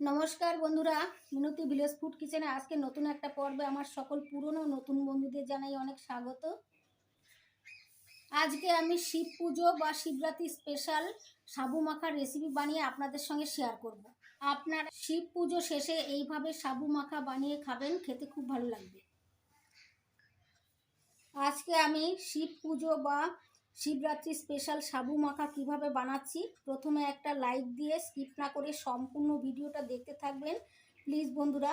নমস্কার বন্ধুরা, মিনতি village food কিচেনে আজকে নতুন একটা পর্বে আমার সকল পুরনো নতুন বন্ধুদের জানাই অনেক স্বাগত। আজকে আমি শিব পুজো বা শিবরাত্রি স্পেশাল সাবু মাখার রেসিপি বানিয়ে আপনাদের সঙ্গে শেয়ার করব। আপনারা শিব পুজো শেষে এইভাবে সাবু মাখা বানিয়ে খাবেন, খেতে খুব ভালো লাগবে। আজকে আমি শিব পুজো বা শিবরাত্রি স্পেশাল সাবু মাখা কিভাবে বানাচ্ছি, প্রথমে একটা লাইক দিয়ে স্কিপ না করে সম্পূর্ণ ভিডিওটা দেখতে থাকবেন প্লিজ বন্ধুরা।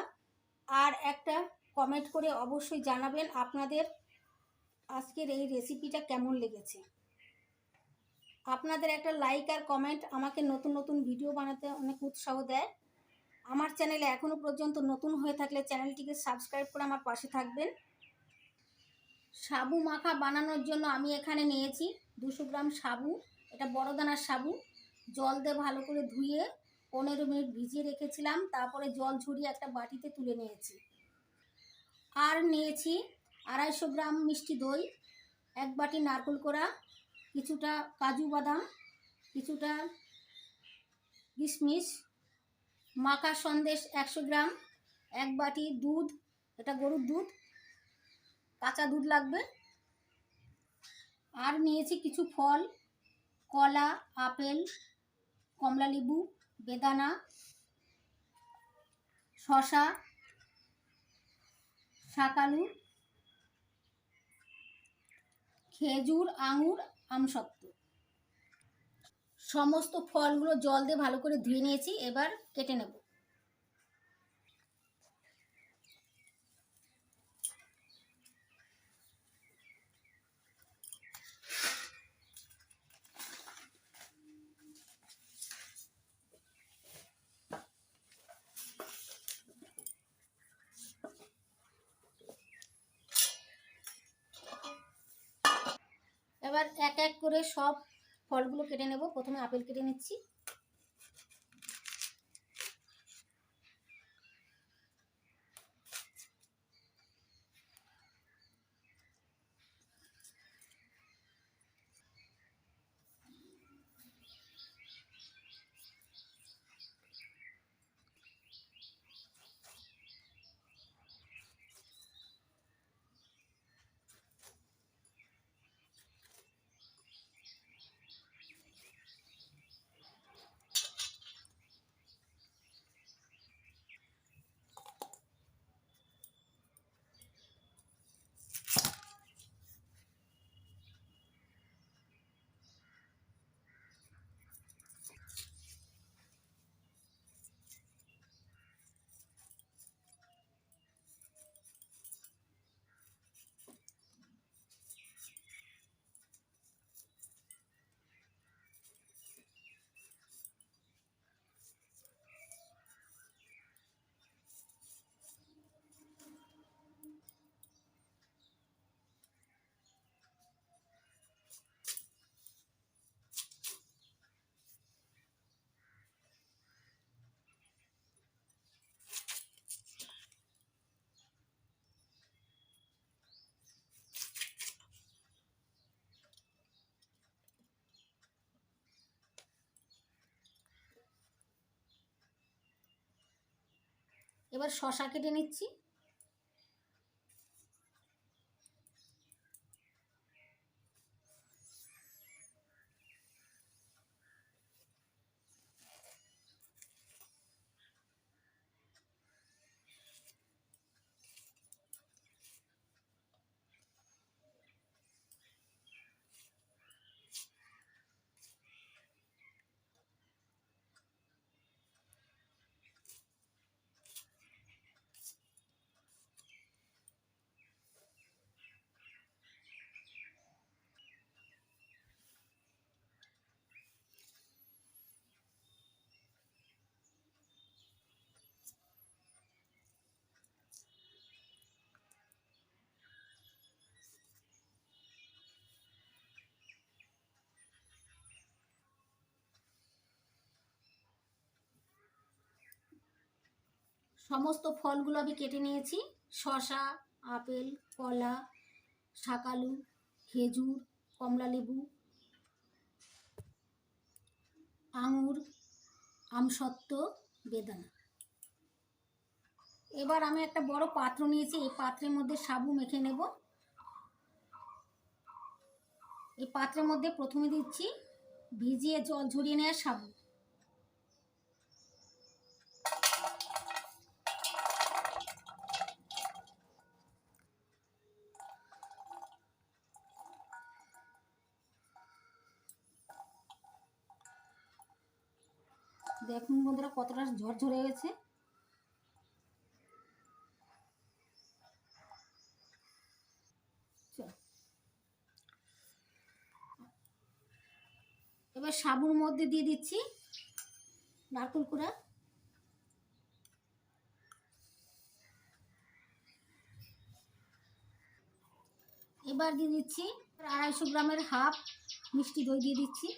আর একটা কমেন্ট করে অবশ্যই জানাবেন আপনাদের আজকের এই রেসিপিটা কেমন লেগেছে। আপনাদের একটা লাইক আর কমেন্ট আমাকে নতুন নতুন ভিডিও বানাতে অনেক উৎসাহ দেয়। আমার চ্যানেলে এখনও পর্যন্ত নতুন হয়ে থাকলে চ্যানেলটিকে সাবস্ক্রাইব করে আমার পাশে থাকবেন। সাবু মাখা বানানোর জন্য আমি এখানে নিয়েছি 200 গ্রাম সাবু। এটা বড় দানার সাবু। জল দিয়ে ভালো করে ধুয়ে 15 মিনিট ভিজিয়ে রেখেছিলাম, তারপরে জল ঝরিয়ে একটা বাটিতে তুলে নিয়েছি। আর নিয়েছি 250 গ্রাম মিষ্টি দই, 1 বাটি নারকেল কোড়া, কিছুটা কাজু বাদাম, কিছুটা কিশমিশ, মাখা সন্দেশ 100 গ্রাম, 1 বাটি দুধ, এটা গরুর দুধ, কাঁচা দুধ লাগবে। আর নিয়েছি কিছু ফল, কলা, আপেল, কমলালেবু, বেদানা, শসা, শাকালু, খেজুর, আঙুর, আমসত্ত্ব। সমস্ত ফলগুলো জল দিয়ে ভালো করে ধুয়ে নিয়েছি, এবার কেটে নেব। এবার এক এক করে সব ফলগুলো কেটে নেব। প্রথমে আপেল কেটে নিচ্ছি। এবার শসা কেটে নিচ্ছি। সমস্ত ফলগুলো আমি কেটে নিয়েছি। শসা, আপেল, কলা, শাকালু, খেজুর, কমলালেবু, আঙুর, আমসত্ত্ব, বেদানা। এবার আমি একটা বড় পাত্র নিয়েছি, এই পাত্রের মধ্যে সাবু মেখে নেব। এই পাত্রের মধ্যে প্রথমে দিচ্ছি ভিজিয়ে জল ঝরিয়ে নেওয়া সাবু। দেখুন বন্ধুরা কতটা ঝরঝরে হয়েছে। এবার সাবুর মধ্যে দিয়ে দিচ্ছি নারকেল কুড়া। এবার দিয়ে দিচ্ছি 250 গ্রামের হাফ মিষ্টি দই দিয়ে দিচ্ছি।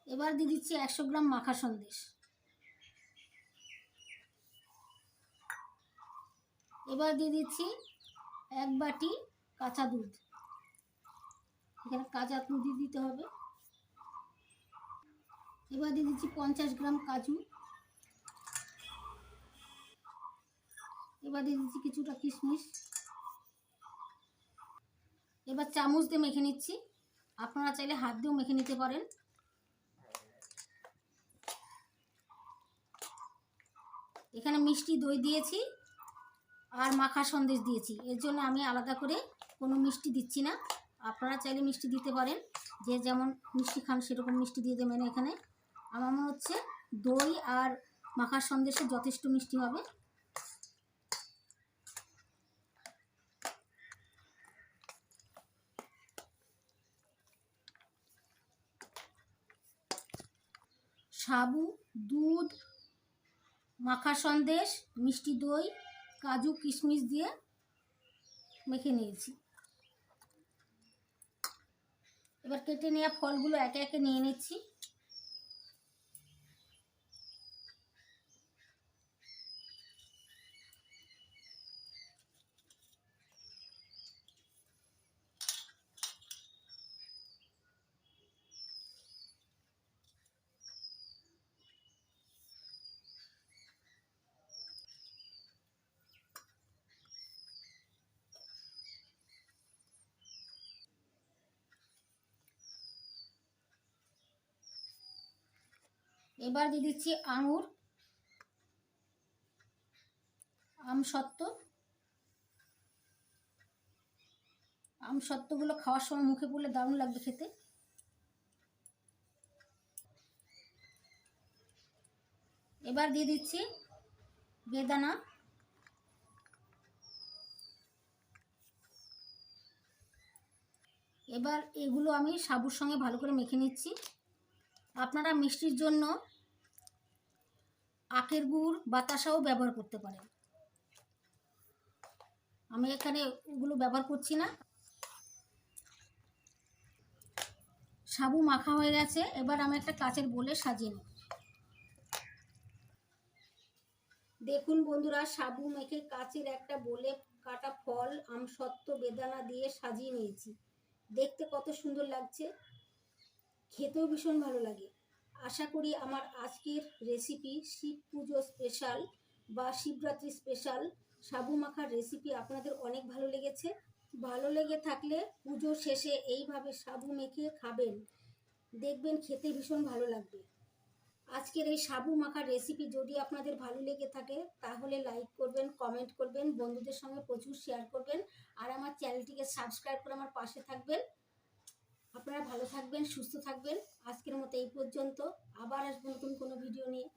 এবার দিয়ে দিচ্ছি 100 গ্রাম মাখা সন্দেশ। এবার দিয়ে দিচ্ছি 1 বাটি কাঁচা দুধ। এখানে কাঁচা দুধ দিতে হবে। এবার দিয়ে দিচ্ছি 50 গ্রাম কাজু। এবার দিয়ে দিচ্ছি কিছুটা কিশমিশ। এবার চামচ দিয়ে মেখে নিচ্ছি, আপনারা চাইলে হাত দিয়েও মেখে নিতে পারেন। এখানে মিষ্টি দই দিয়েছি আর মাখা সন্দেশ দিয়েছি, এর জন্য আমি আলাদা করে কোনো মিষ্টি দিচ্ছি না। আপনারা চাইলে মিষ্টি দিতে পারেন, যে যেমন মিষ্টি খান সেরকম মিষ্টি দিয়ে দেবেন। এখানে আমার মনে হচ্ছে দই আর মাখা সন্দেশে যথেষ্ট মিষ্টি হবে। সাবু, দুধ, মাখা সন্দেশ, মিষ্টি দই, কাজু কিশমিশ দিয়ে মেখে নিয়েছি। এবার কেটে নেওয়া ফলগুলো একে একে নিয়ে নিচ্ছি। এবার দিয়ে দিচ্ছি আঙুর, আমসত্ত্বগুলো খাওয়ার সময় মুখে পড়লে দারুণ লাগবে খেতে। এবার দিয়ে দিচ্ছি বেদানা। এবার এগুলো আমি সাবুর সঙ্গে ভালো করে মেখে নিচ্ছি। আপনারা মিষ্টির জন্য আখের গুড়, বাতাসাও ব্যবহার করতে পারেন। আমি এখানে ওগুলো ব্যবহার করছি না। সাবু মাখা হয়ে গেছে, এবার আমি একটা কাচের বোলে সাজিয়ে নেব। দেখুন বন্ধুরা, সাবু মেখে কাচের একটা বোলে কাটা ফল, আমসত্ত্ব, বেদানা দিয়ে সাজিয়ে নিয়েছি। দেখতে কত সুন্দর লাগছে, খেতেও ভীষণ ভালো লাগে। আশা করি আমার আজকের রেসিপি, শিব পুজো স্পেশাল বা শিবরাত্রি স্পেশাল সাবু মাখার রেসিপি আপনাদের অনেক ভালো লেগেছে। ভালো লেগে থাকলে পুজো শেষে এইভাবে সাবু মেখে খাবেন, দেখবেন খেতে ভীষণ ভালো লাগবে। আজকের এই সাবু মাখার রেসিপি যদি আপনাদের ভালো লেগে থাকে তাহলে লাইক করবেন, কমেন্ট করবেন, বন্ধুদের সঙ্গে প্রচুর শেয়ার করবেন, আর আমার চ্যানেলটিকে সাবস্ক্রাইব করে আমার পাশে থাকবেন। আপনারা ভালো থাকবেন, সুস্থ থাকবেন। আজকের মতো এই পর্যন্ত, আবার আসবো নতুন কোনো ভিডিও নিয়ে।